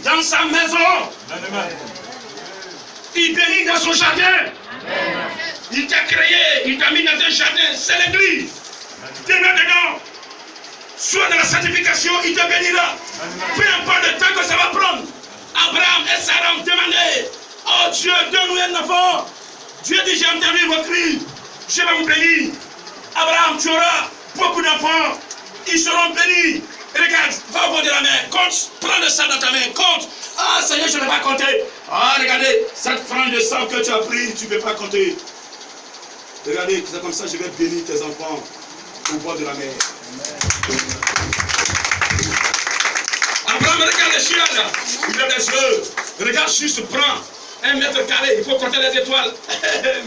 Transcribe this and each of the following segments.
dans sa maison. Il bénit dans son jardin. Il t'a créé, il t'a mis dans un jardin, c'est l'église. Demeure dedans. Sois dans la sanctification, il te bénira. Peu importe le temps que ça va prendre. Abraham et Sarah ont demandé, oh Dieu, donne-nous un enfant. Dieu dit, j'ai entendu vos cris, je vais vous bénir. Abraham, tu auras beaucoup d'enfants, ils seront bénis. Regarde, va au bord de la mer, compte, prends le sang dans ta main, compte. Ah Seigneur, je ne vais pas compter. Ah, regardez, cette frange de sang que tu as pris, tu ne peux pas compter. Regardez, c'est comme ça que je vais bénir tes enfants au bord de la mer. Abraham, regarde les chiens là, il a des yeux. Regarde, juste prends 1 mètre carré, il faut compter les étoiles.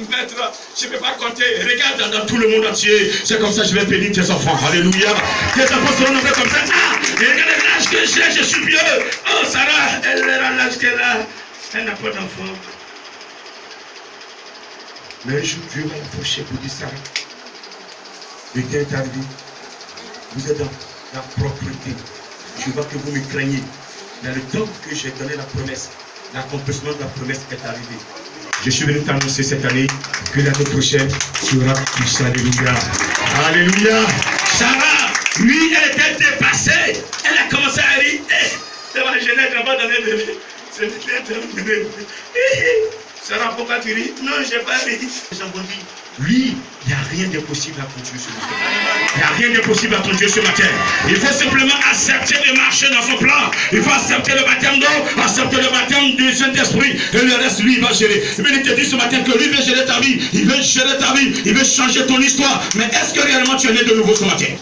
Maître, je ne peux pas compter. Regarde dans tout le monde entier. C'est comme ça que je vais bénir tes enfants. Alléluia. Tes enfants seront nommés comme ça. Ah, et regardez l'âge que j'ai, je suis vieux. Oh, Sarah, elle est à l'âge qu'elle a. Elle n'a pas d'enfant. Mais un jour, Dieu va approcher pour dire Sarah. Le temps est arrivé. Vous êtes dans la propreté. Je vois que vous me craignez. Dans le temps que j'ai donné la promesse, l'accomplissement de la promesse est arrivé. Je suis venu t'annoncer cette année que l'année prochaine, tu auras plus. Alléluia. Alléluia. Sarah, lui, elle était dépassée. Elle a commencé à rire. C'est ma jeunesse, elle va donner bébé. C'est terminé. Sarah, pourquoi tu ris? Non, je n'ai pas ri. Lui, il n'y a rien d'impossible à ton Dieu ce matin. Il n'y a rien d'impossible à ton Dieu ce matin. Il faut simplement accepter de marcher dans son plan. Il faut accepter le baptême d'eau, accepter le baptême du Saint-Esprit. Et le reste, lui, il va gérer. Mais il te dit ce matin que lui veut gérer ta vie. Il veut gérer ta vie. Il veut changer ton histoire. Mais est-ce que réellement tu es né de nouveau ce matin?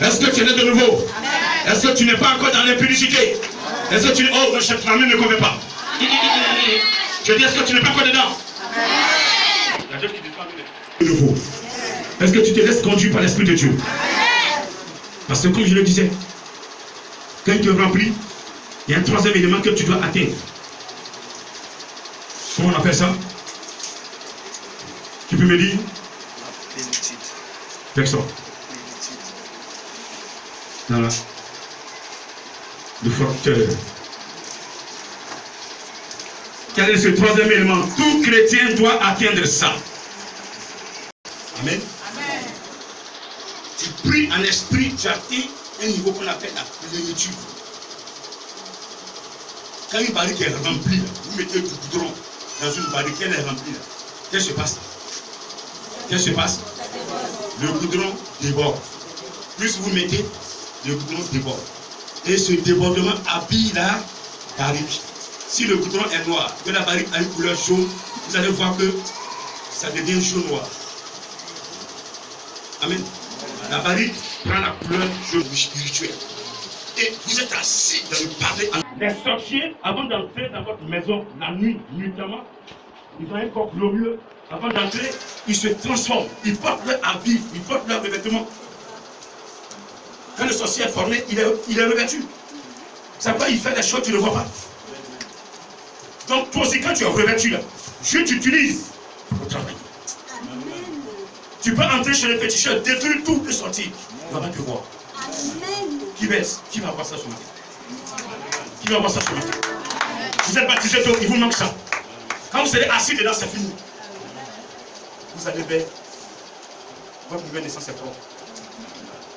Est-ce que tu es né de nouveau? Est-ce que tu n'es pas encore dans l'impudicité? Est-ce que tu... Oh, le chef famille ne convainc pas. Je dis, est-ce que tu n'es pas encore dedans? Il y a d'autres qui disent pas de nouveau. Est-ce que tu te laisses conduire par l'Esprit de Dieu? Parce que comme je le disais, quand il te remplit, il y a un troisième élément que tu dois atteindre. Comment on appelle ça? Tu peux me dire? Personne. Voilà. Le forteur. Quel est ce troisième élément? Tout chrétien doit atteindre ça. Amen. Amen. Tu pries en esprit, tu atteins un niveau qu'on appelle la plénitude. Quand une barrique est remplie, vous mettez du goudron dans une barrique, elle est remplie. Qu'est-ce qui se passe? Qu'est-ce qui se passe? Le goudron déborde. Plus vous mettez, le goudron déborde. Et ce débordement habille la barrique. Si le goudron est noir, que la barrique a une couleur jaune, vous allez voir que ça devient jaune-noir. Amen. La barrique prend la couleur jaune spirituelle. Et vous êtes assis dans le palais. Les sorciers, avant d'entrer dans votre maison, la nuit, nuitamment, ils ont un corps glorieux. Avant d'entrer, ils se transforment. Ils portent leur habit, ils portent leurs revêtements. Quand le sorcier est formé, il est revêtu. Ça peut, il fait des choses que tu ne vois pas. Donc toi aussi, quand tu es revêtu là, je t'utilise pour travailler. Tu peux entrer chez les féticheurs, détruire tout et sortir. Il va te voir. Qui baisse? Qui va voir ça ce matin? Qui va voir ça ce matin? Vous êtes baptisé d'eau, il vous manque ça. Quand vous serez assis dedans, c'est fini. Vous allez vers votre nouvelle naissance est propre.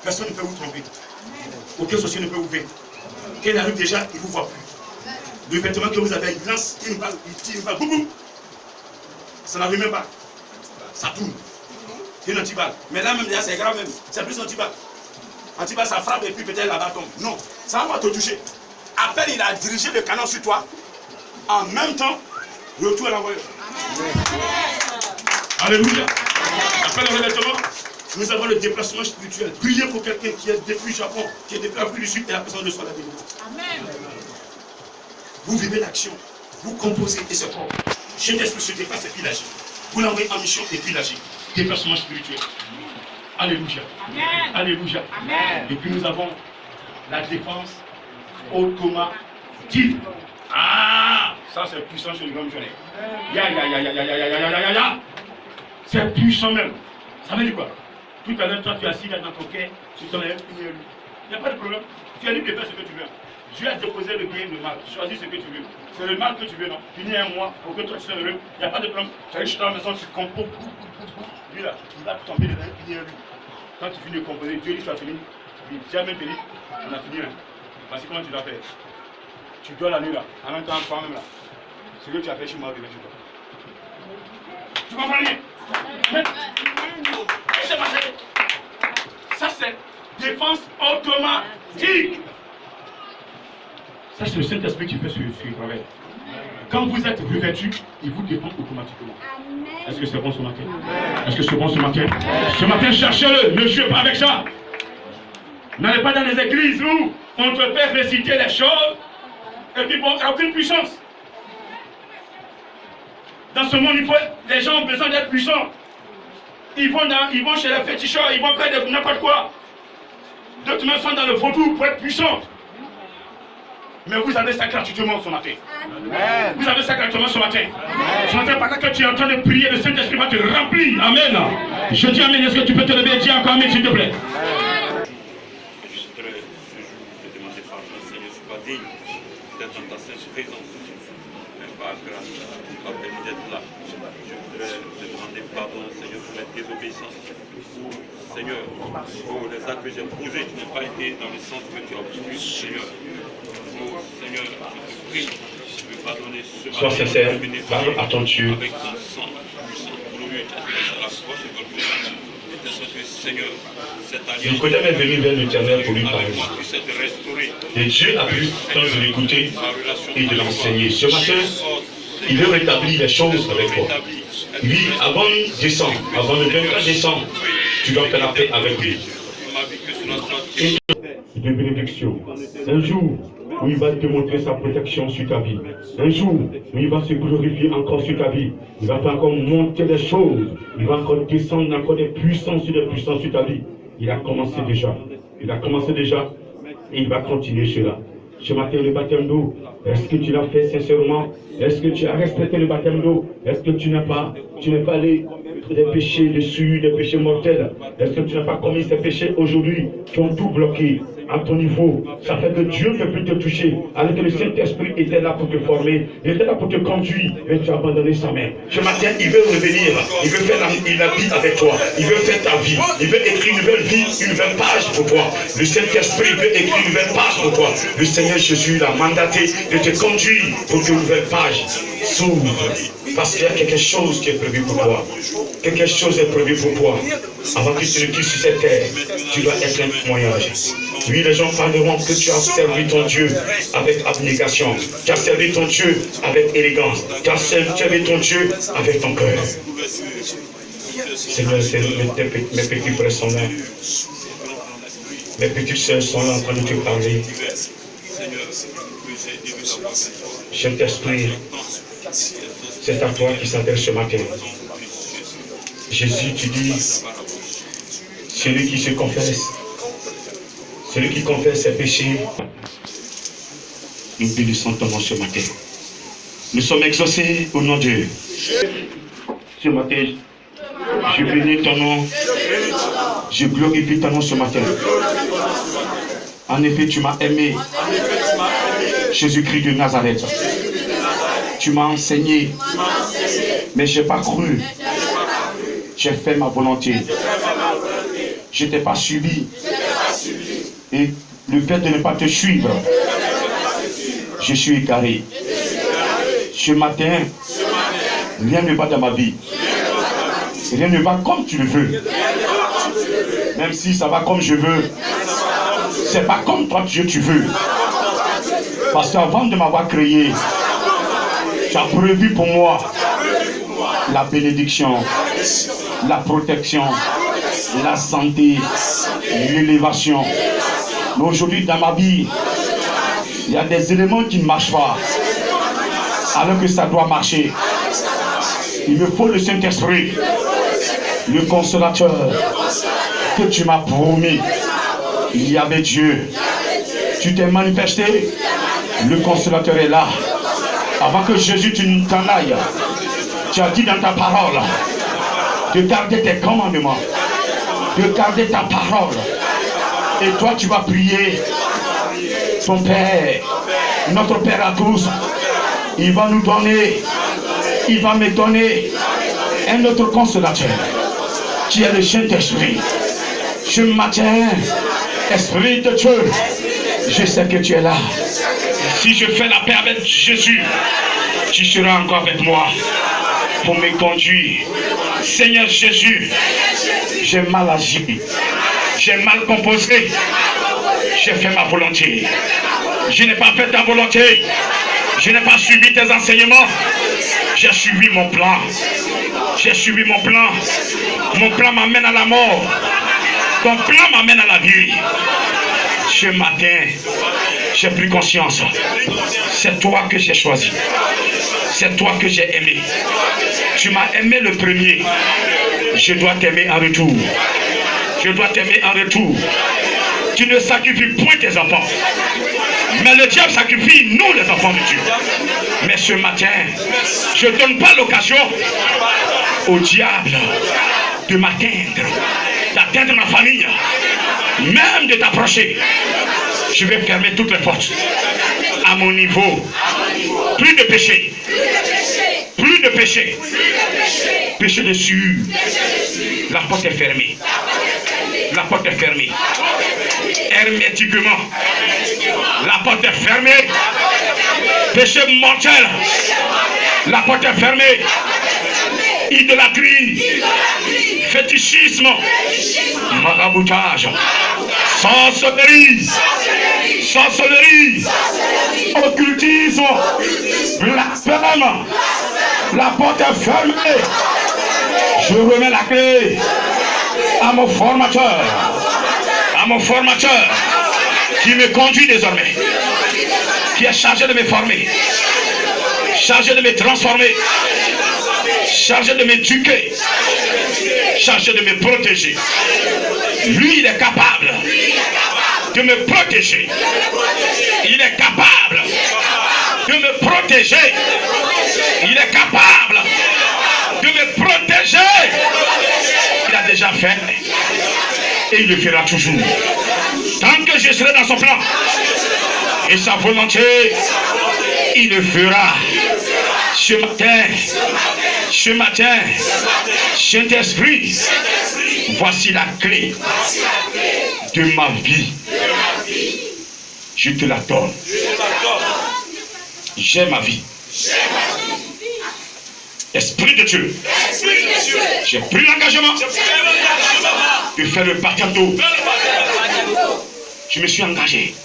Personne ne peut vous tromper. Aucun sorcier ne peut vous vaincre. Quand il arrive déjà, il ne vous voit plus. Le vêtement que vous avez, il lance une balle, il tire une balle, boum boum. Ça n'arrive même pas. Ça tourne. C'est une antiballe. Mais là même déjà c'est grave même. C'est plus antiballe. Antiballe ça frappe et puis peut-être la balle tombe. Non, ça va te toucher. À peine il a dirigé le canon sur toi. En même temps, retour à l'envoyeur. Alléluia. Après le revêtement, nous avons le déplacement spirituel. Priez pour quelqu'un qui est depuis le Japon, qui est depuis l'Afrique du Sud et la personne de soi la délivrance. Amen. Vous vivez l'action, vous composez et c'est propre. Je n'espère ce dépasse et puis l'agir. Vous l'envoyez en mission et puis l'agir. Déplacement spirituel. Alléluia. Amen. Alléluia. Amen. Et puis nous avons la défense automatique. Ah, ça c'est puissant chez les grands missionnaires. Ya. C'est puissant même. Ça veut dire quoi? Tout à l'heure, toi tu es assis là dans ton quai, tu t'en es il n'y a pas de problème. Tu es libre de faire ce que tu veux. Dieu a déposé le bien et le mal. Choisis ce que tu veux. C'est le mal que tu veux, non? Finis un mois pour que toi tu sois heureux. Il n'y a pas de problème. Tu arrives chez toi à la maison, tu composes. Lui là, il va tomber dedans, finir lui. Quand tu finis de composer, Dieu dit tu as fini. Tu as même fini. On a fini. Voici comment tu dois faire. Tu dors la nuit là. En même temps, toi-même là. Ce que tu as fait chez moi, revient chez toi. Tu comprends bien? Ça c'est défense automatique. Ça c'est le Saint-Esprit qui fait ce travail. Quand vous êtes revêtu, il vous défend automatiquement. Est-ce que c'est bon ce matin? Est-ce que c'est bon ce matin? Ce matin, cherchez-le, ne jouez pas avec ça. N'allez pas dans les églises où on te fait réciter les choses et puis bon, il n'y a aucune puissance. Dans ce monde, les gens ont besoin d'être puissants. Ils vont chez les féticheurs, ils vont faire n'importe quoi. D'autres même sont dans le vaudou pour être puissants. Mais vous avez ça gratuitement ce matin. Amen. Vous avez ça gratuitement ce matin. Amen. Ce matin, pendant que tu es en train de prier, le Saint-Esprit va te remplir. Amen. Je dis Amen. Est-ce que tu peux te lever et dire encore Amen, s'il te plaît? Je voudrais te demander pardon, Seigneur, je ne suis pas digne d'être dans ta sainte présence. Mais par grâce, tu m'as permis d'être là. Je voudrais te demander pardon, Seigneur, pour la désobéissance. Seigneur, pour les actes que j'ai posés, tu n'as pas été dans le sens que tu as voulu, Seigneur. Oh, Seigneur, je te prie, je veux pardonner ce matin. Sois sincère, parle à ton Dieu. Avec ton sang puissant, glorieux, qui a fait à la croix de Golgotha. Et de sorte que, Seigneur, cette alliance. Nicodème est venu vers l'Éternel pour lui parler. Et Dieu a pu, tant de l'écouter et de l'enseigner. Ce matin, il veut rétablir les choses avec toi. Oui, avant décembre, avant le 24 décembre, tu dois faire la paix avec lui. Et de bénédiction. Un jour où il va te montrer sa protection sur ta vie. Un jour où il va se glorifier encore sur ta vie. Il va faire encore monter des choses. Il va encore descendre encore des puissances sur ta vie. Il a commencé déjà. Il a commencé déjà et il va continuer cela. Ce matin, le baptême d'eau, est-ce que tu l'as fait sincèrement? Est-ce que tu as respecté le baptême d'eau? Est-ce que tu n'es pas allé des péchés dessus, des péchés mortels? Est-ce que tu n'as pas commis ces péchés aujourd'hui qui ont tout bloqué à ton niveau? Ça fait que Dieu ne peut plus te toucher. Alors que le Saint-Esprit était là pour te former, il était là pour te conduire, mais tu as abandonné sa main. Ce matin, il veut revenir, il veut faire la vie avec toi, il veut faire ta vie, il veut écrire une nouvelle vie, une nouvelle page pour toi. Le Saint-Esprit veut écrire une nouvelle page pour toi. Le Seigneur Jésus l'a mandaté de te conduire pour qu'une nouvelle page s'ouvre. Parce qu'il y a quelque chose qui est prévu pour toi. Quelque chose est prévu pour toi. Avant que tu ne quittes sur cette terre, tu dois être un témoignage. Oui, les gens parleront que tu as servi ton Dieu avec abnégation. Tu as servi ton Dieu avec élégance. Tu as servi ton Dieu avec ton cœur. Seigneur, mes petits frères sont là. Mes petites sœurs sont là en train de te parler. Saint-Esprit, c'est à toi qui s'adresse ce matin. Jésus, tu dis, celui qui se confesse, celui qui confesse ses péchés, nous bénissons ton nom ce matin. Nous sommes exaucés au nom de Dieu. Ce matin, je bénis ton nom, je glorifie ton nom ce matin. En effet, tu m'as aimé, Jésus-Christ de Nazareth. Tu m'as enseigné, mais je n'ai pas cru. J'ai fait ma volonté. Je ne t'ai pas suivi. Et le fait de ne pas te suivre, je suis égaré. Ce matin, rien ne va dans ma vie. Rien ne va comme tu le veux. Même si ça va comme je veux, c'est pas comme toi Dieu tu veux. Parce qu'avant de m'avoir créé, tu as prévu pour moi la bénédiction, la protection, la santé, l'élévation. Mais aujourd'hui dans ma vie, il y a des éléments qui ne marchent pas, alors que ça doit marcher. Il me faut le Saint-Esprit, le consolateur que tu m'as promis. Il y avait Dieu. Tu t'es manifesté, le consolateur est là. Avant que Jésus tu t'en ailles, tu as dit dans ta parole de garder tes commandements, de garder ta parole. Et toi tu vas prier ton Père, notre Père à tous, il va nous donner, il va me donner un autre consolateur qui est le Saint-Esprit. Ce matin, Esprit de Dieu, je sais que tu es là. Si je fais la paix avec Jésus, tu seras encore avec moi pour me conduire. Seigneur Jésus, j'ai mal agi, j'ai mal composé, j'ai fait ma volonté. Je n'ai pas fait ta volonté, je n'ai pas suivi tes enseignements, j'ai suivi mon plan. J'ai suivi mon plan. Mon plan m'amène à la mort. Ton plan m'amène à la vie. Ce matin, j'ai pris conscience. C'est toi que j'ai choisi. C'est toi que j'ai aimé. Tu m'as aimé le premier. Je dois t'aimer en retour. Je dois t'aimer en retour. Tu ne sacrifies point tes enfants. Mais le diable sacrifie nous les enfants de Dieu. Mais ce matin, je ne donne pas l'occasion au diable de m'atteindre, d'atteindre ma famille, même de t'approcher. Je vais fermer toutes les portes. À mon niveau, plus de péché. Plus de péché. Péché dessus. La porte est fermée. La porte est fermée. Hermétiquement. La porte est fermée. Péché mortel. La porte est fermée. Idolâtrie. Fétichisme. Maraboutage. Sorcellerie. Sorcellerie. Occultisme. Blasphème. La porte est fermée. Je remets la clé à mon formateur. À mon formateur qui me conduit désormais. Qui est chargé de me former. Chargé de me transformer. Chargé de m'éduquer. Chargé de me protéger. Lui, il est capable de me protéger. Il est capable de me protéger. Il est capable de me protéger. Il a déjà fait et il le fera toujours. Tant que je serai dans son plan et sa volonté, il le fera. Ce matin, Saint-Esprit, voici la clé de ma vie. Je te la donne. J'ai ma vie. Esprit de Dieu, j'ai pris l'engagement de faire le baptême d'eau. Je me suis engagé.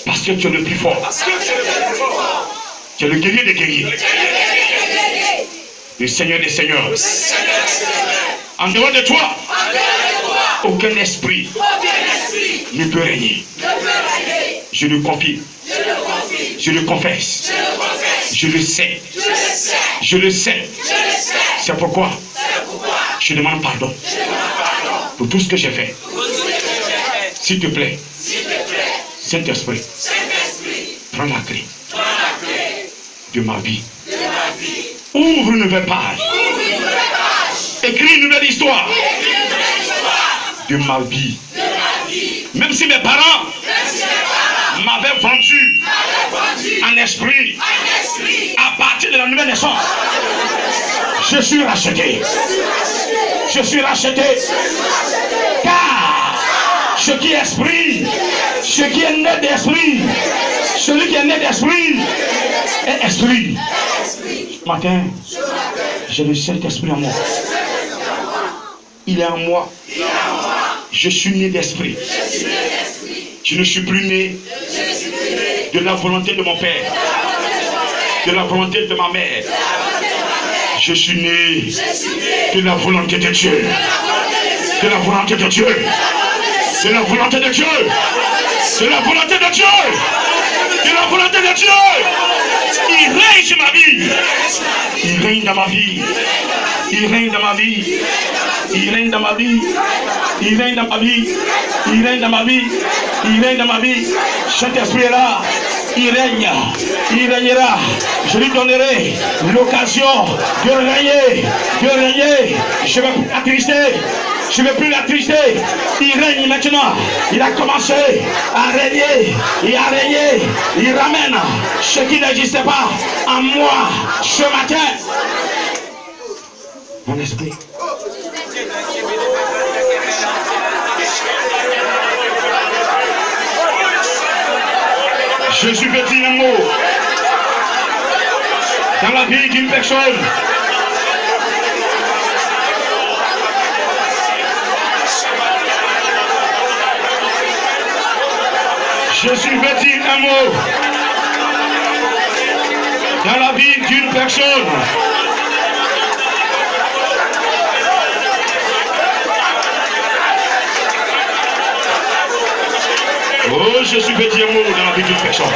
Parce que tu es le plus fort. Tu es le guerrier des guerriers. Le Seigneur des seigneurs. En dehors de toi, aucun esprit ne peut régner. Je le confie. Je le confesse. Je le sais. Je le sais. C'est pourquoi je demande pardon pour tout ce que j'ai fait. S'il te plaît, Saint-Esprit, prends la clé de ma vie. Ouvre une nouvelle page. Écris une nouvelle histoire de ma vie. Même si mes parents m'avaient vendu en esprit à partir de la nouvelle naissance, je suis racheté. Je suis racheté. Car ce qui est esprit, ce qui est né d'esprit, celui qui est né d'esprit est esprit. Ce matin, j'ai le Saint-Esprit en moi. Il est en moi. Je suis né d'esprit. Je ne suis plus né de la volonté de mon père, de la volonté de ma mère. Je suis né de la volonté de Dieu. De la volonté de Dieu. De la volonté de Dieu. De la volonté de Dieu. De la volonté de Dieu. Il règne sur ma vie. Il règne dans ma vie. Il règne dans ma vie. Il règne dans ma vie. Il règne dans ma vie. Il règne dans ma vie. Il règne dans ma vie. Saint-Esprit est là. Il règne. Il régnera. Je lui donnerai l'occasion de régner. De régner. Je vais attrister Je ne veux plus la tricher. Il règne maintenant. Il a commencé à régner. Il a régné. Il ramène ce qui n'existait pas en moi ce matin. Mon esprit. Jésus veut dire un mot dans la vie d'une personne. Jésus veut dire un mot dans la vie d'une personne. Oh, Jésus veut dire un mot dans la vie d'une personne.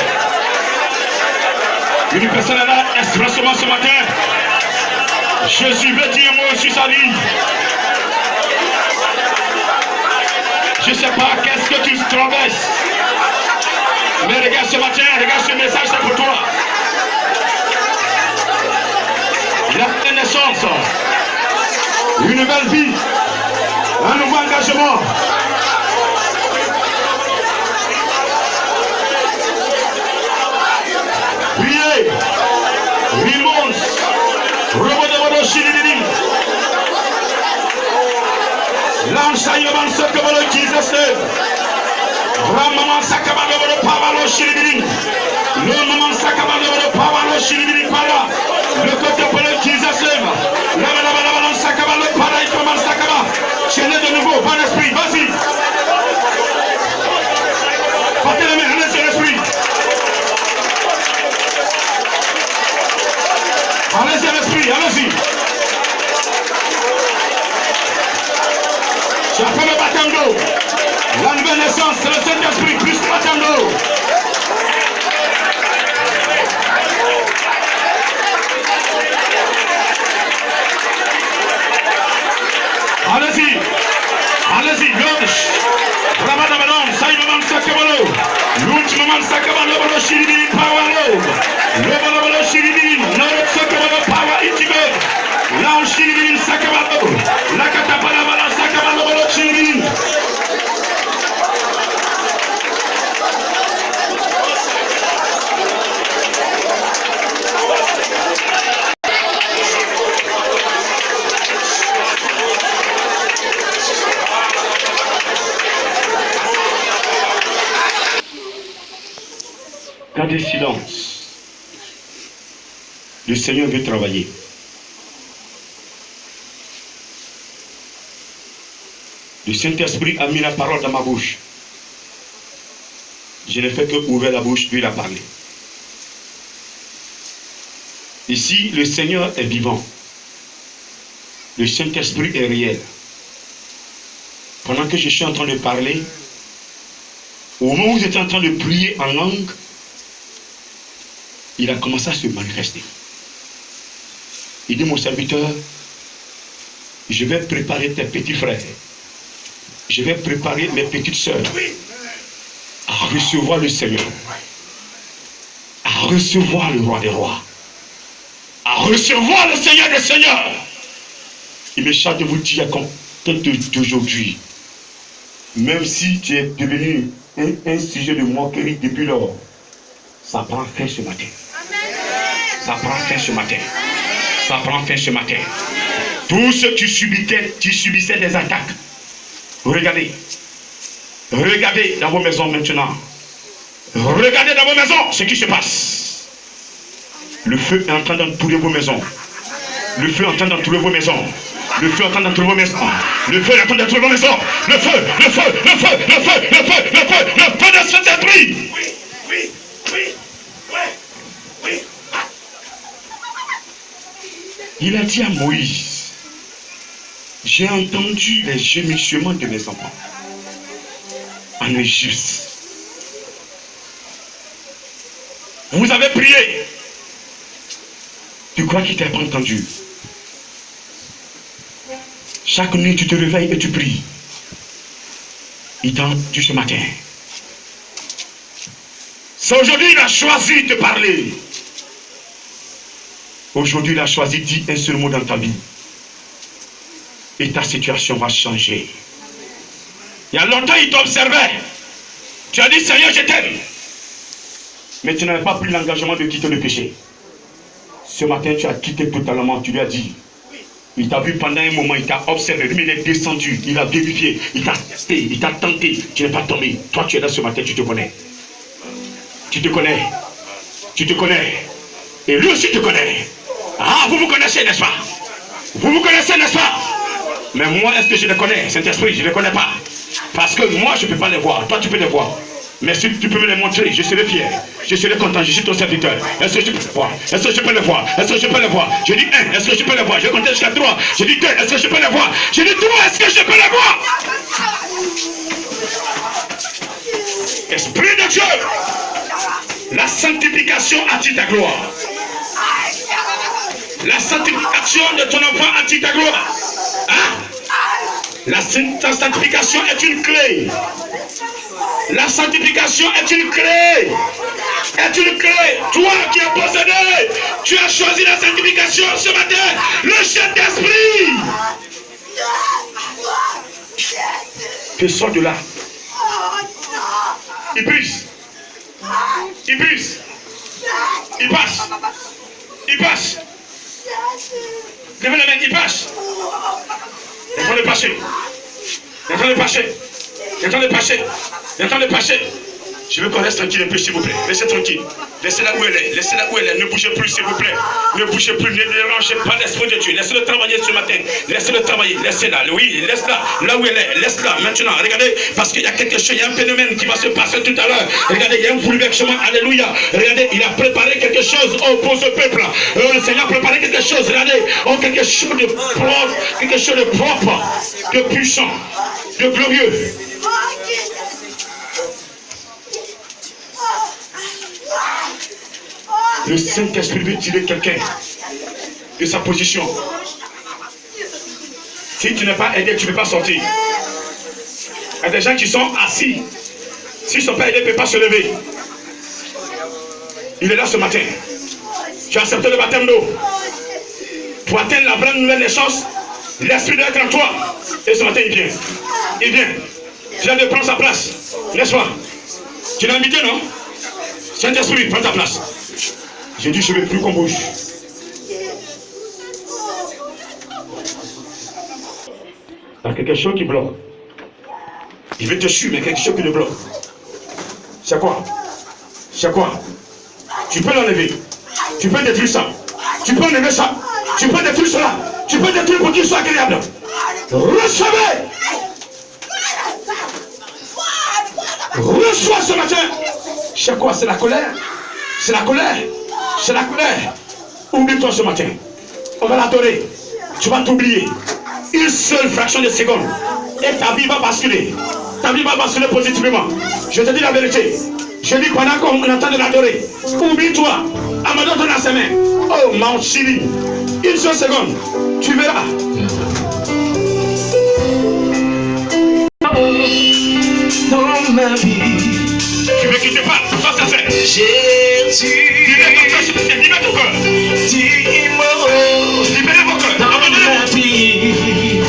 Une personne est là, expressement ce matin. Jésus veut dire un mot sur sa vie. Je ne sais pas qu'est-ce que tu traverses. Mais regarde ce matin, regarde ce message, c'est pour toi. Il y a une naissance, une nouvelle vie, un nouveau engagement. Priez, Rimons, Robodoro Shiridim, Lansayoban Sakabalo Jesus, Ramaman Sakabalo Pavalo Shiridim, Lomaman Sakabalo Pavalo Shiridim Para, le côté pour le Jesus, Lamaman Sakabalo Para, Itoman Sakaba, chaîne de nouveau, bon esprit, vas-y. Partez les mains, laissez l'esprit. Allez-y à l'esprit, allez-y. C'est après le baptême d'eau. La nouvelle naissance, c'est le Saint-Esprit, plus le baptême d'eau. Allez-y, allez-y, gauche. Rabadabanon, Saïmaman Sakabalo. L'ultimement Sakabalo, Shiridi, Pawalo. Le Shiridi, Nord Sakabalo, Pawa, Itibe. Là, Shiridi, Sakabalo. La Katapala, Sakabalo, Shiridi. Gardez silence. Le Seigneur veut travailler. Le Saint-Esprit a mis la parole dans ma bouche. Je n'ai fait que ouvrir la bouche, lui l'a parlé. Ici, le Seigneur est vivant. Le Saint-Esprit est réel. Pendant que je suis en train de parler, au moment où j'étais en train de prier en langue, il a commencé à se manifester. Il dit, mon serviteur, je vais préparer tes petits frères. Je vais préparer mes petites sœurs à recevoir le Seigneur, à recevoir le roi des rois, à recevoir le Seigneur des seigneurs. Il me charge de vous dire qu'en d'aujourd'hui, même si tu es devenu un sujet de moquerie depuis lors, ça prend fin ce matin. Ça prend fin ce matin. Ça prend fin ce matin. Tous ceux qui subissaient des attaques, regardez. Regardez dans vos maisons maintenant. Regardez dans vos maisons ce qui se passe. Le feu est en train d'entourer vos maisons. Le feu est en train d'entourer vos maisons. Le feu est en train d'entourer vos maisons. Le feu est en train d'entourer vos maisons. Le feu, le feu, le feu, le feu, le feu, le feu, le feu de cet esprit. Oui. Il a dit à Moïse, j'ai entendu les gémissements de mes enfants en Égypte. Vous avez prié. Tu crois qu'il t'a pas entendu? Chaque nuit, tu te réveilles et tu pries. Il t'a entendu ce matin. C'est aujourd'hui qu'il a choisi de parler. Aujourd'hui, il a choisi de dire un seul mot dans ta vie. et ta situation va changer. Il y a longtemps, il t'observait. Tu as dit, Seigneur, je t'aime. Mais tu n'avais pas pris l'engagement de quitter le péché. Ce matin, tu as quitté totalement. Tu lui as dit. Il t'a vu pendant un moment, il t'a observé. Lui, il est descendu. Il a vérifié. Il t'a testé. Il t'a tenté. Tu n'es pas tombé. Toi, tu es là ce matin, tu te connais. Tu te connais. Tu te connais. Et lui aussi te connaît. Ah, vous vous connaissez, n'est-ce pas? Vous vous connaissez, n'est-ce pas? Mais moi, est-ce que je les connais? Saint-Esprit, je ne les connais pas. Parce que moi, je ne peux pas les voir. Toi, tu peux les voir. Mais si tu peux me les montrer, je serai fier. Je serai content. Je suis ton serviteur. Est-ce que je peux les voir? Est-ce que je peux les voir? Est-ce que je peux les voir? Je dis 1. Est-ce que je peux les voir? Je compte jusqu'à 3. Je dis 2. Est-ce que je peux les voir? Je dis 3. Est-ce que je peux les voir? Esprit de Dieu, la sanctification attire ta gloire. La sanctification de ton enfant attire ta gloire. Hein? La sanctification est une clé. La sanctification est une clé. Est une clé. Toi qui es possédé, tu as choisi la sanctification ce matin. Le Saint-Esprit. Tu sors de là. Il brise. Il brise. Il passe. Il passe. Levez les mains, il passe. Il est en train de passer. Il est en train de passer. Il est en train de passer. Il est en train de passer. Je veux qu'on reste tranquille un peu, s'il vous plaît. Laissez tranquille. Laissez-la où elle est. Laissez-la où elle est. Ne bougez plus, s'il vous plaît. Ne bougez plus. Ne dérangez pas l'Esprit de Dieu. Laissez-le travailler ce matin. Laissez-le travailler. Laissez-la. Oui, laisse-la. Là où elle est. Laisse-la. Maintenant, regardez. Parce qu'il y a quelque chose. Il y a un phénomène qui va se passer tout à l'heure. Regardez, il y a un bouleversement. Alléluia. Regardez, il a préparé quelque chose pour ce peuple. Le Seigneur a préparé quelque chose. Regardez. Quelque chose de propre. Quelque chose de propre. De puissant. De glorieux. Le Saint-Esprit veut tirer quelqu'un de sa position. Si tu n'es pas aidé, tu ne peux pas sortir. Il y a des gens qui sont assis. S'ils ne sont pas aidés, ils ne peuvent pas se lever. Il est là ce matin. Tu as accepté le baptême d'eau. Pour atteindre la vraie nouvelle des choses, l'Esprit doit être en toi. Et ce matin, il vient. Il vient. Tu viens de prendre sa place. N'est-ce pas? Tu l'as invité, non? Saint-Esprit, prends ta place. J'ai dit, je ne veux plus qu'on bouge. Il y a quelque chose qui bloque. Il veut te suivre, mais quelque chose qui le bloque. C'est quoi? C'est quoi? Tu peux l'enlever. Tu peux détruire ça. Tu peux enlever ça. Tu peux détruire cela. Tu peux détruire pour qu'il soit agréable. Recevez. Reçois ce matin. C'est quoi? C'est la colère. C'est la colère. C'est la colère. Oublie-toi ce matin. On va l'adorer. Tu vas t'oublier. Une seule fraction de seconde. Et ta vie va basculer. Ta vie va basculer positivement. Je te dis la vérité. Je dis pendant qu'on entend de l'adorer. Oublie-toi. Amadou dans ses mains. Oh, mon chéri. Une seule seconde. Tu verras. Dans ma vie. Tu veux qu'il te parle? Toi, ça c'est. Jésus. Libère ton cœur. Dis-moi. Libérez vos cœurs. Dans ma vie.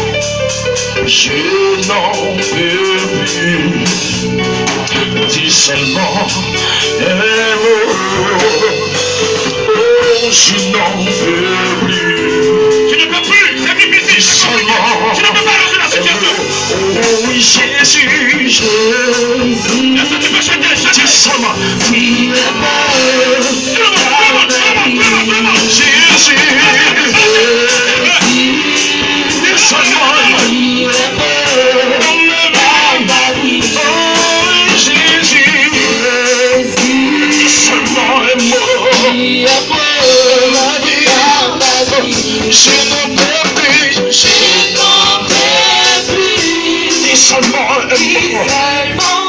Je n'en peux plus. Dis seulement un mot. Oh, je n'en peux plus. Tu ne peux plus. C'est difficile. Dis seulement. Tu ne peux pas ranger la situation. Oh oui, Jésus, Jésus. Est-ce que tu peux chanter? Dis seulement. Oui, Jésus. Dis seulement. Je n'en peux plus, je n'en peux plus. Dis seulement un mot.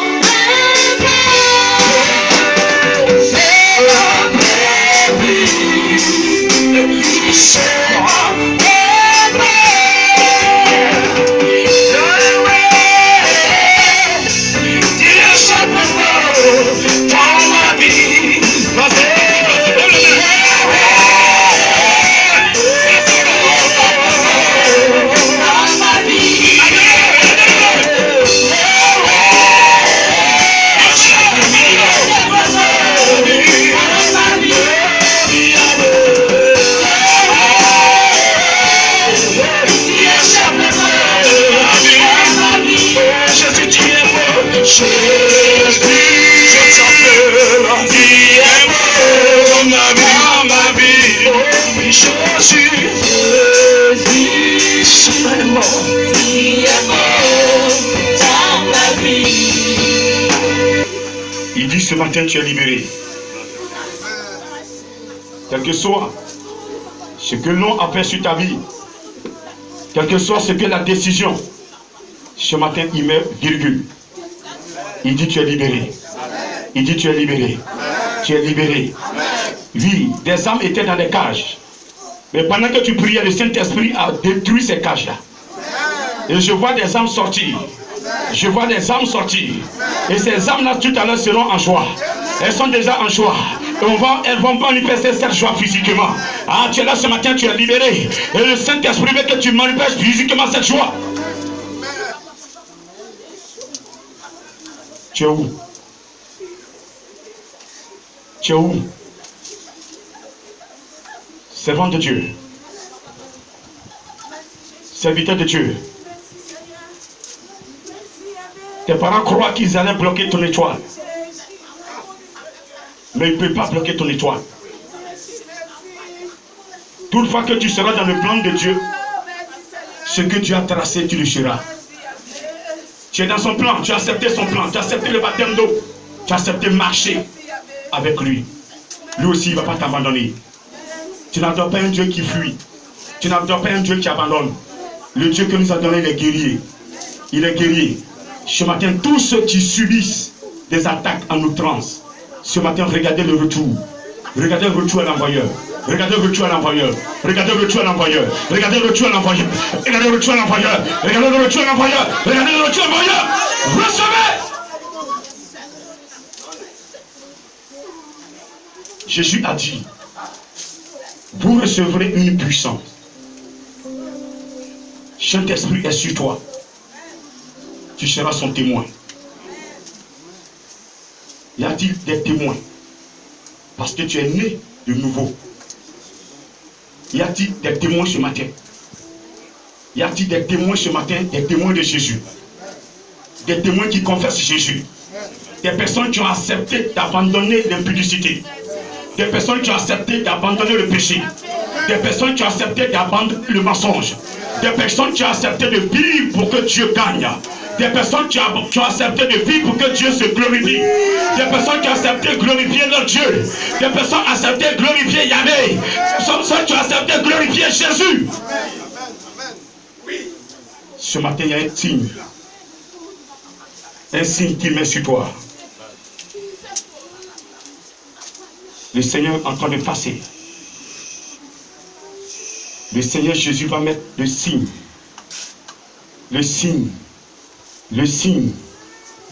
Ce matin, tu es libéré. Quel que soit ce que l'on a fait sur ta vie, quel que soit ce que la décision, ce matin, il met virgule. Il dit tu es libéré. Il dit tu es libéré. Tu es libéré. Oui, des âmes étaient dans des cages. Mais pendant que tu priais, le Saint-Esprit a détruit ces cages-là. Et je vois des âmes sortir. Je vois des âmes sortir. Et ces âmes-là, tout à l'heure, seront en joie. Elles sont déjà en joie. Et elles vont manifester cette joie physiquement. Ah, tu es là ce matin, tu es libéré. Et le Saint-Esprit veut que tu manifestes physiquement cette joie. Tu es où? Tu es où? Servant de Dieu. Serviteur de Dieu. Tes parents croient qu'ils allaient bloquer ton étoile. Mais ils ne peuvent pas bloquer ton étoile. Toutefois que tu seras dans le plan de Dieu, ce que Dieu a tracé, tu le seras. Tu es dans son plan, tu as accepté son plan, tu as accepté le baptême d'eau, tu as accepté marcher avec lui. Lui aussi, il ne va pas t'abandonner. Tu n'adores pas un Dieu qui fuit. Tu n'adores pas un Dieu qui abandonne. Le Dieu que nous a donné, il est guerrier. Il est guerrier. Ce matin, tous ceux qui subissent des attaques en outrance, ce matin, regardez le retour. Regardez le retour à l'envoyeur. Regardez le retour à l'envoyeur. Regardez le retour à l'envoyeur. Regardez le retour à l'envoyeur. Regardez le retour à l'envoyeur. Regardez le retour à l'envoyeur. Regardez le retour à l'envoyeur. Recevez. Jésus a dit, vous recevrez une puissance. Saint-Esprit est sur toi. Tu seras son témoin. Y a-t-il des témoins? Parce que tu es né de nouveau. Y a-t-il des témoins ce matin? Y a-t-il des témoins ce matin? Des témoins de Jésus. Des témoins qui confessent Jésus. Des personnes qui ont accepté d'abandonner l'impudicité. Des personnes qui ont accepté d'abandonner le péché. Des personnes qui ont accepté d'abandonner le mensonge. Des personnes qui ont accepté de vivre pour que Dieu gagne. Des personnes qui ont accepté de vivre pour que Dieu se glorifie. Des personnes qui ont accepté de glorifier leur Dieu. Des personnes qui ont accepté de glorifier Yahvé. Des personnes qui ont accepté de glorifier Jésus. Ce matin, il y a un signe. Un signe qui met sur toi. Le Seigneur est en train de passer. Le Seigneur Jésus va mettre le signe. Le signe. Le signe.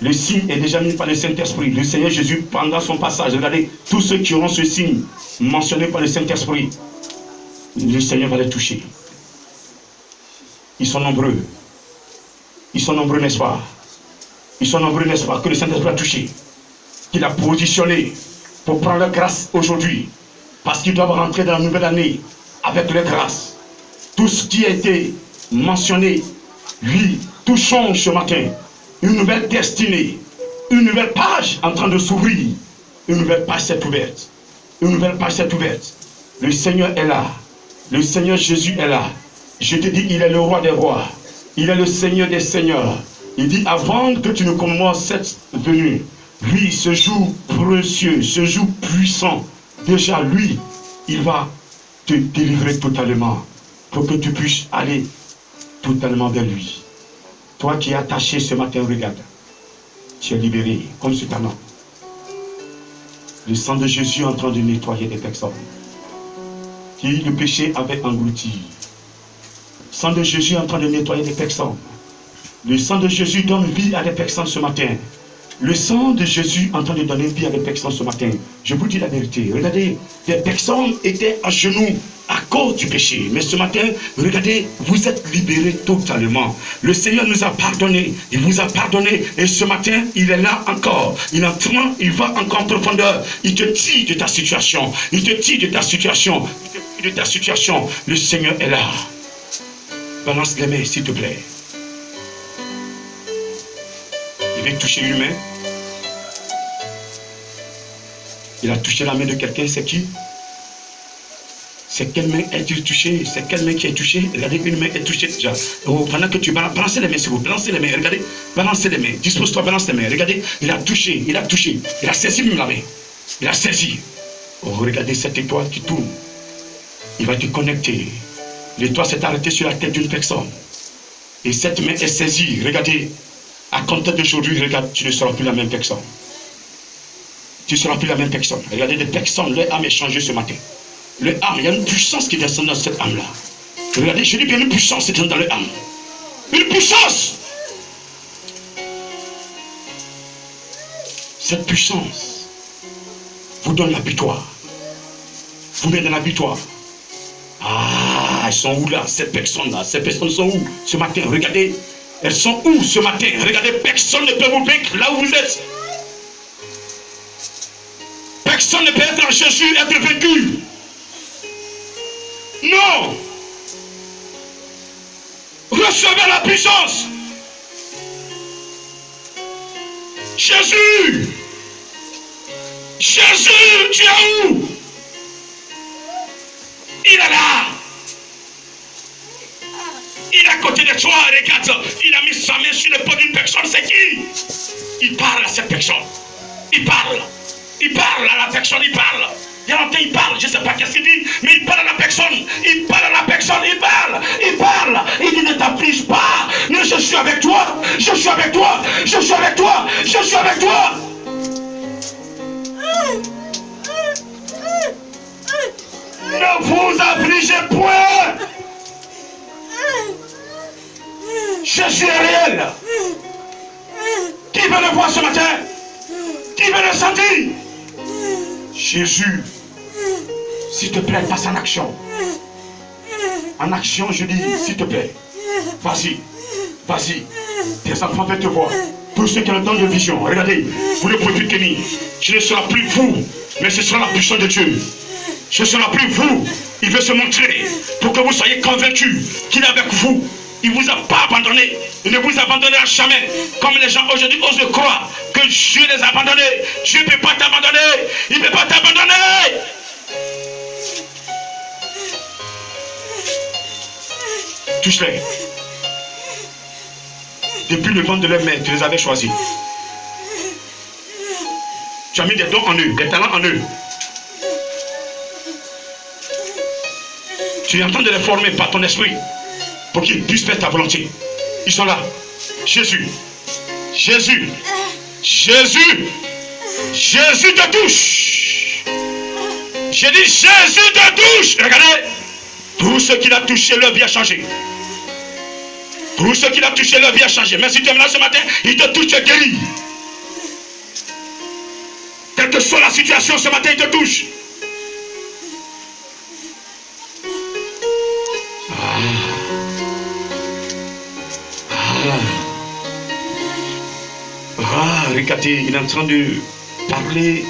Le signe est déjà mis par le Saint-Esprit. Le Seigneur Jésus, pendant son passage, regardez, tous ceux qui auront ce signe mentionné par le Saint-Esprit, le Seigneur va les toucher. Ils sont nombreux. Ils sont nombreux, n'est-ce pas? Ils sont nombreux, n'est-ce pas? Que le Saint-Esprit a touché. Qu'il a positionné pour prendre la grâce aujourd'hui. Parce qu'ils doivent rentrer dans la nouvelle année avec leur grâce. Tout ce qui a été mentionné, lui, tout change ce matin. Une nouvelle destinée, une nouvelle page en train de s'ouvrir. Une nouvelle page s'est ouverte. Une nouvelle page s'est ouverte. Le Seigneur est là. Le Seigneur Jésus est là. Je te dis, il est le roi des rois. Il est le Seigneur des seigneurs. Il dit, avant que tu ne commences cette venue, lui, ce jour précieux, ce jour puissant, déjà lui, il va te délivrer totalement pour que tu puisses aller totalement vers lui. Toi qui es attaché ce matin, regarde, tu es libéré comme ce talent. Le sang de Jésus est en train de nettoyer des personnes qui le péché avait englouti. Le sang de Jésus est en train de nettoyer des personnes. Le sang de Jésus donne vie à des personnes ce matin. Le sang de Jésus est en train de donner vie à des personnes ce matin. Je vous dis la vérité. Regardez, des personnes étaient à genoux à cause du péché. Mais ce matin, regardez, vous êtes libérés totalement. Le Seigneur nous a pardonné. Il vous a pardonné. Et ce matin, il est là encore. Il va encore en profondeur. Il te tire de ta situation. Il te tire de ta situation. Il te tire de ta situation. Le Seigneur est là. Balance les mains, s'il te plaît. Il veut toucher l'humain. Il a touché la main de quelqu'un, c'est qui? C'est quelle main est-tu touchée? C'est quelle main qui est touchée? Regardez, une main est touchée déjà. Oh, pendant que tu balancez les mains, s'il vous plaît, balancez les mains, regardez, balancez les mains, dispose-toi, balance les mains, regardez, il a touché, il a saisi même la main, il a saisi. Oh, regardez cette étoile qui tourne, il va te connecter. L'étoile s'est arrêtée sur la tête d'une personne, et cette main est saisie, regardez, à compter d'aujourd'hui, regarde, tu ne seras plus la même personne. Tu ne seras plus la même personne. Regardez, des personnes, leur âme est changée ce matin. Le âme, il y a une puissance qui descend dans cette âme-là. Regardez, je dis bien une puissance qui descend dans le âme. Une puissance. Cette puissance vous donne la victoire. Vous met dans la victoire. Ah, elles sont où là? Ces personnes-là, ces personnes sont où ce matin? Regardez, elles sont où ce matin? Regardez, personne ne peut vous vaincre là où vous êtes. Personne ne peut être en Jésus, être vaincu. Non! Recevez la puissance! Jésus! Jésus, tu es où? Il est là! Il est à côté de toi, regarde! Il a mis sa main sur l'épaule d'une personne, c'est qui? Il parle à cette personne. Il parle. Il parle à la personne, il parle. Il y a longtemps, il parle, je ne sais pas qu'est-ce qu'il dit, mais il parle à la personne, il parle à la personne, il parle, il dit ne t'afflige pas, mais je suis avec toi, je suis avec toi, je suis avec toi, je suis avec toi. Ne vous affligez point. Jésus est réel. Qui veut le voir ce matin? Qui veut le sentir? Jésus, s'il te plaît, passe en action. En action, je dis, s'il te plaît. Vas-y, vas-y. Tes enfants veulent te voir. Tous ceux qui ont le temps de vision, regardez, vous ne pouvez plus tenir. Ce ne sera plus vous, mais ce sera la puissance de Dieu. Ce ne sera plus vous. Il veut se montrer pour que vous soyez convaincus qu'il est avec vous. Il ne vous a pas abandonné. Il ne vous abandonnera jamais. Comme les gens aujourd'hui osent croire que Dieu les a abandonnés. Dieu ne peut pas t'abandonner. Il ne peut pas t'abandonner. Touche-les. Depuis le ventre de leur mère, tu les avais choisis. Tu as mis des dons en eux, des talents en eux. Tu es en train de les former par ton esprit pour qu'ils puissent faire ta volonté. Ils sont là. Jésus. Jésus. Jésus. Jésus te touche. J'ai dit Jésus te touche. Regardez. Tout ce qu'il a touché, leur vie a changé. Tout ce qu'il a touché, leur vie a changé. Mais si tu es là ce matin, il te touche, tu es guéri. Quelle que soit la situation ce matin, il te touche. Regardez, il est en train de parler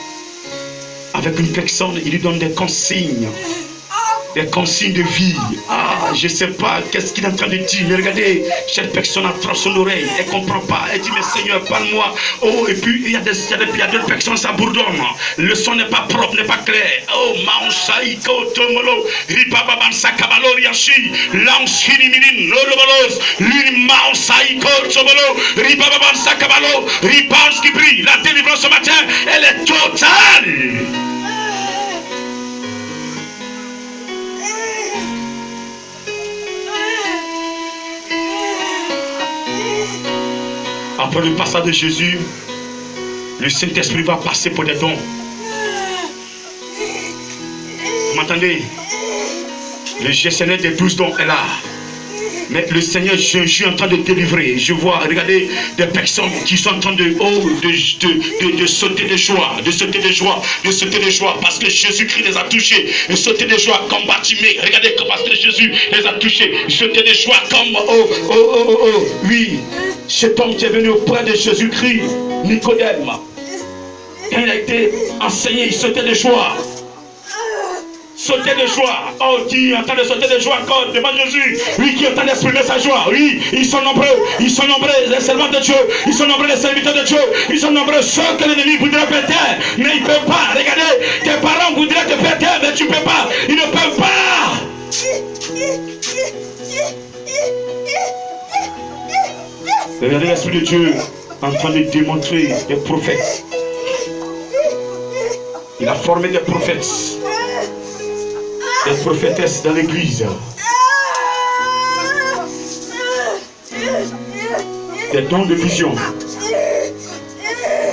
avec une personne, il lui donne des consignes de vie. Ah, je ne sais pas qu'est-ce qu'il est en train de dire, mais regardez, cette personne attrape son oreille, elle ne comprend pas, elle dit mais Seigneur, parle-moi. Oh, et puis il y a d'autres personnes, ça bourdonne, le son n'est pas propre, n'est pas clair. Oh, Maonsaïko Tomolo, Ripababan Sakabalo Riashi, Lansini Mirin, Lolobolos, Luni Maonsaïko Tomolo, Ripababan Sakabalo, Ripans qui brille. La délivrance ce matin, elle est totale. Après le passage de Jésus, le Saint-Esprit va passer pour des dons. Vous m'entendez? Le gestionnaire des 12 dons est là. Mais le Seigneur, je suis en train de délivrer. Je vois, regardez, des personnes qui sont en train de sauter de joie, de sauter de joie, de sauter de joie, parce que Jésus-Christ les a touchés. Et sauter de joie comme Bartimée. Regardez, parce que Jésus les a touchés. Sauter de joie comme, oui, cet homme qui est venu auprès de Jésus-Christ, Nicodème. Quand il a été enseigné, il sautait de joie. Sauter de joie. Oh, qui est en train de sauter de joie encore devant Jésus? Oui, qui est en train d'exprimer sa joie. Oui, ils sont nombreux. Ils sont nombreux, les servants de Dieu. Ils sont nombreux, les serviteurs de Dieu. Ils sont nombreux, ceux que l'ennemi voudrait péter. Mais il ne peut pas. Regardez, tes parents voudraient te péter, mais tu ne peux pas. Ils ne peuvent pas. Regardez l'Esprit de Dieu en train de démontrer des prophètes. Il a formé des prophètes, des prophétesses dans l'église. Des dons de vision,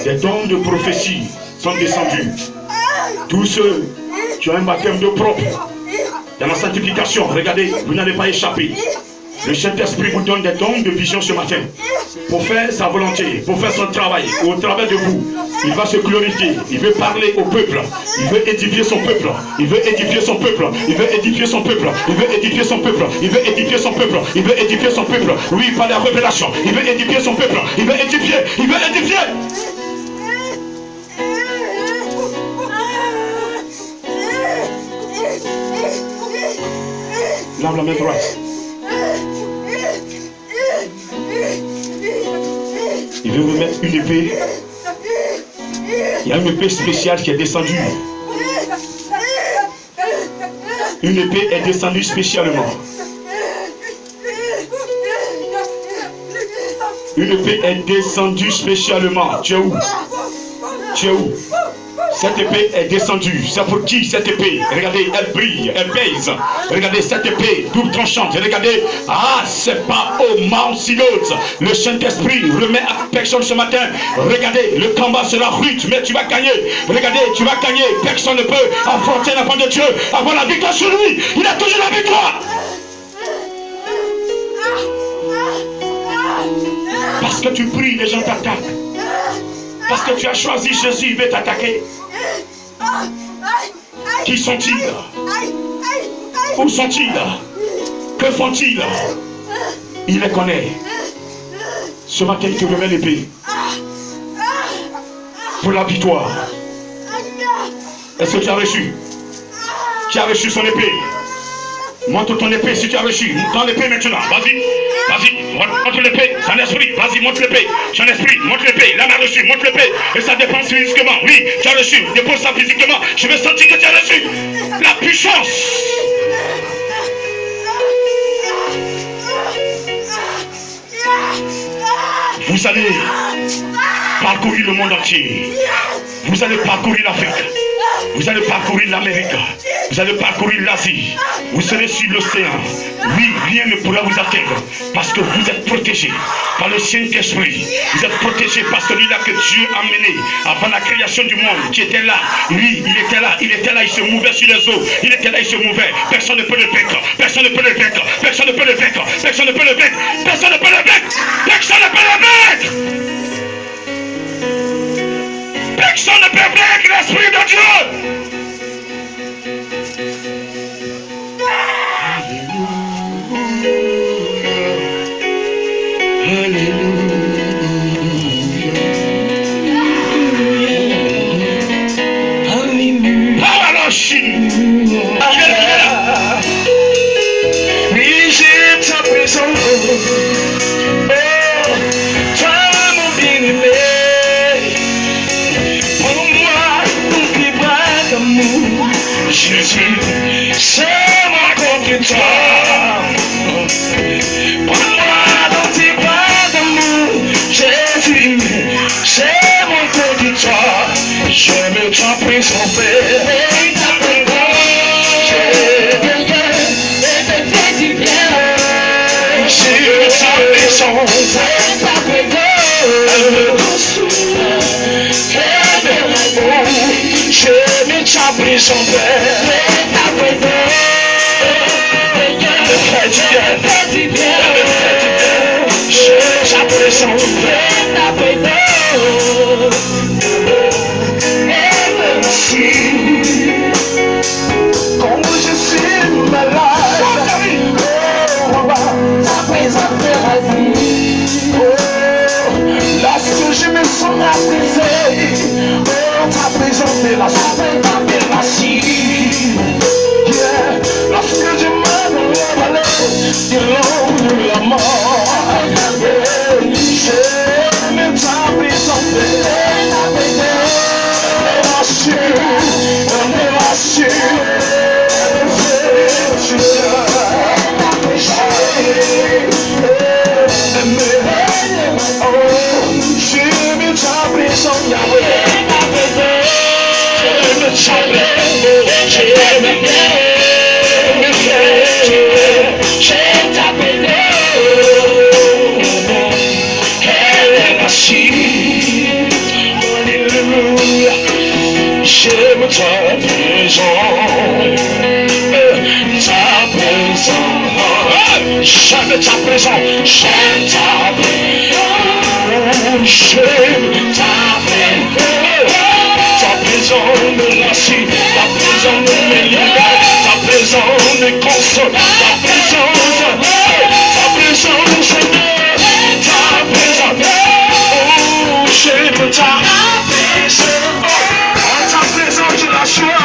des dons de prophétie sont descendus. Tous ceux qui ont un baptême de propre dans la sanctification, regardez, vous n'allez pas échapper. Le Saint-Esprit vous donne des dons de vision ce matin pour faire sa volonté, pour faire son travail. Au travers de vous, il va se glorifier. Il veut parler au peuple. Il veut édifier son peuple. Il veut édifier son peuple. Il veut édifier son peuple. Il veut édifier son peuple. Il veut édifier son peuple. Il veut édifier son peuple. Oui, par la révélation. Il veut édifier son peuple. Il veut édifier. Il veut édifier. Lave la main droite. Il veut remettre une épée. Il y a une épée spéciale qui est descendue. Une épée est descendue spécialement. Une épée est descendue spécialement. Tu es où? Tu es où? Cette épée est descendue. C'est pour qui cette épée? Regardez, elle brille, elle pèse. Regardez cette épée, double tranchante. Regardez, ah, c'est pas au Mount Sinod. Le Saint-Esprit remet à personne ce matin. Regardez, le combat sera rude, mais tu vas gagner. Regardez, tu vas gagner. Personne ne peut affronter l'enfant de Dieu, avoir la victoire sur lui. Il a toujours la victoire. Parce que tu pries, les gens t'attaquent. Parce que tu as choisi Jésus, il veut t'attaquer. Qui sont-ils? Où sont-ils? Que font-ils? Il les connaît. Ce matin, il te remet l'épée. Pour la victoire. Est-ce que tu as reçu? Tu as reçu son épée. Montre ton épée si tu as reçu. Montre l'épée maintenant. Vas-y. Vas-y. Montre l'épée. Son esprit. Vas-y, montre l'épée. Son esprit. Montre l'épée. L'âme a reçu. Montre l'épée. Et ça dépend physiquement. Oui, tu as reçu. Dépose ça physiquement. Je veux sentir que tu as reçu. La puissance. Vous allez parcourir le monde entier. Vous allez parcourir l'Afrique. Vous allez parcourir l'Amérique. Vous allez parcourir l'Asie. Vous serez sur l'océan. Oui, rien ne pourra vous atteindre. Parce que vous êtes protégés par le Saint-Esprit. Vous êtes protégés par celui-là que Dieu a mené avant la création du monde, qui était là. Lui, il était là. Il était là. Il se mouvait sur les eaux. Il était là. Il se mouvait. Personne ne peut le vaincre. Personne ne peut le vaincre. Personne ne peut le vaincre. Personne ne peut le vaincre. Personne ne peut le vaincre. Personne ne peut le vaincre. Personne ne peut vaincre l'Esprit de Dieu. Oui, j'ai ta présence. Oh, toi mon bien-aimé. Pour moi, ton plus bras d'amour. Jésus, c'est moi contre toi. Pour moi, dans tes bras d'amour. Jésus, c'est moi contre toi. J'aime ta présence. J'aime ta prison, quand je suis malade, ta présence fait la vie. Lorsque je me sens apaisé, ta présence est la santé, ta merci. Lorsque je me relève de l'eau de la mort, j'aime ta présence, ta merci. J'aime ta présence. J'aime ta présence. J'aime ta présence. Ta présence me rassure. Ta présence me libère. Ta présence me console. Ta présence. Ta présence, Seigneur. Ta présence. Oh, j'aime ta présence. En ta présence, j'ai la joie.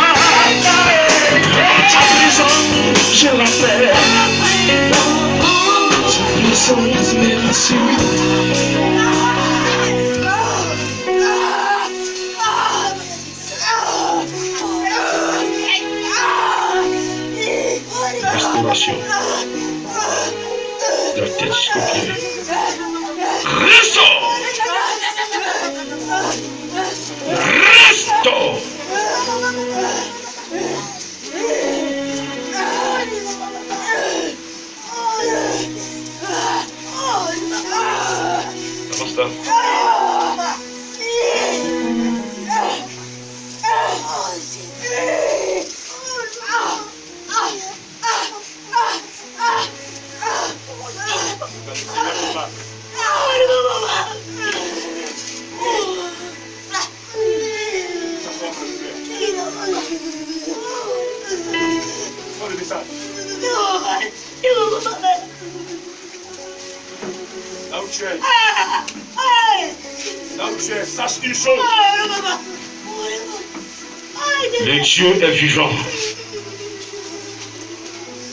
En ta présence, j'ai la paix. Ta présence me rassure. Restauration. De la tête jusqu'au pied. Restaure. Restaure. Basta. Là où tu es. Là où tu es, sache une chose. Le Dieu est vivant.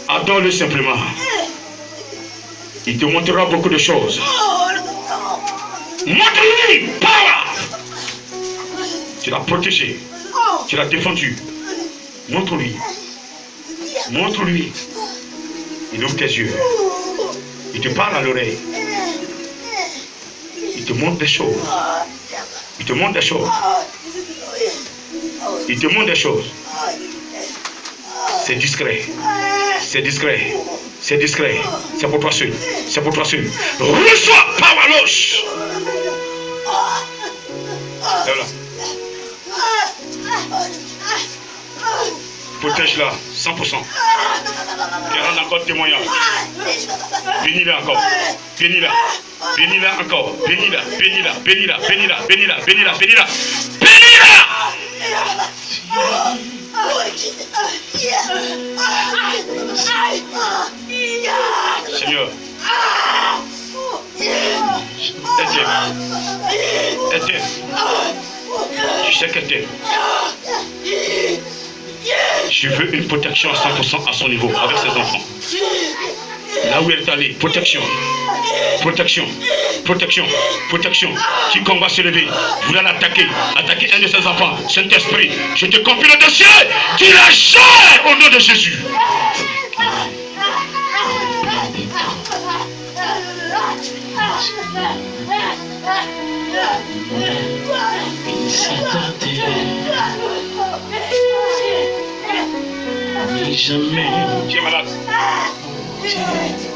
Adore-le simplement. Il te montrera beaucoup de choses. Montre-lui, power. Tu l'as protégé. Tu l'as défendu. Montre-lui. Montre-lui. Il ouvre tes yeux. Il te parle à l'oreille. Il te montre des choses. Il te montre des choses. Il te montre des choses. C'est discret. C'est discret. C'est discret. C'est pour toi seul. C'est pour toi seul. Reçois Powerloche. Voilà. Protège-la 100%. Elle rend encore témoignage. Bénis-la encore. Bénis-la. Bénis-la encore. Bénis-la. Bénis-la. Bénis-la. Bénis-la. Bénis-la. Bénis-la. Bénis-la. Bénis-la. Seigneur. Aide-le. Aide-le. Tu sais qu'elle t'aime. Je veux une protection à 100% à son niveau avec ses enfants. Là où elle est allée, protection. Protection. Protection. Protection. Quiconque va se lever, vouloir l'attaquer, attaquer un de ses enfants, Saint-Esprit, je te confie le dossier, tu la gères au nom de Jésus. Jamais. Tu es malade.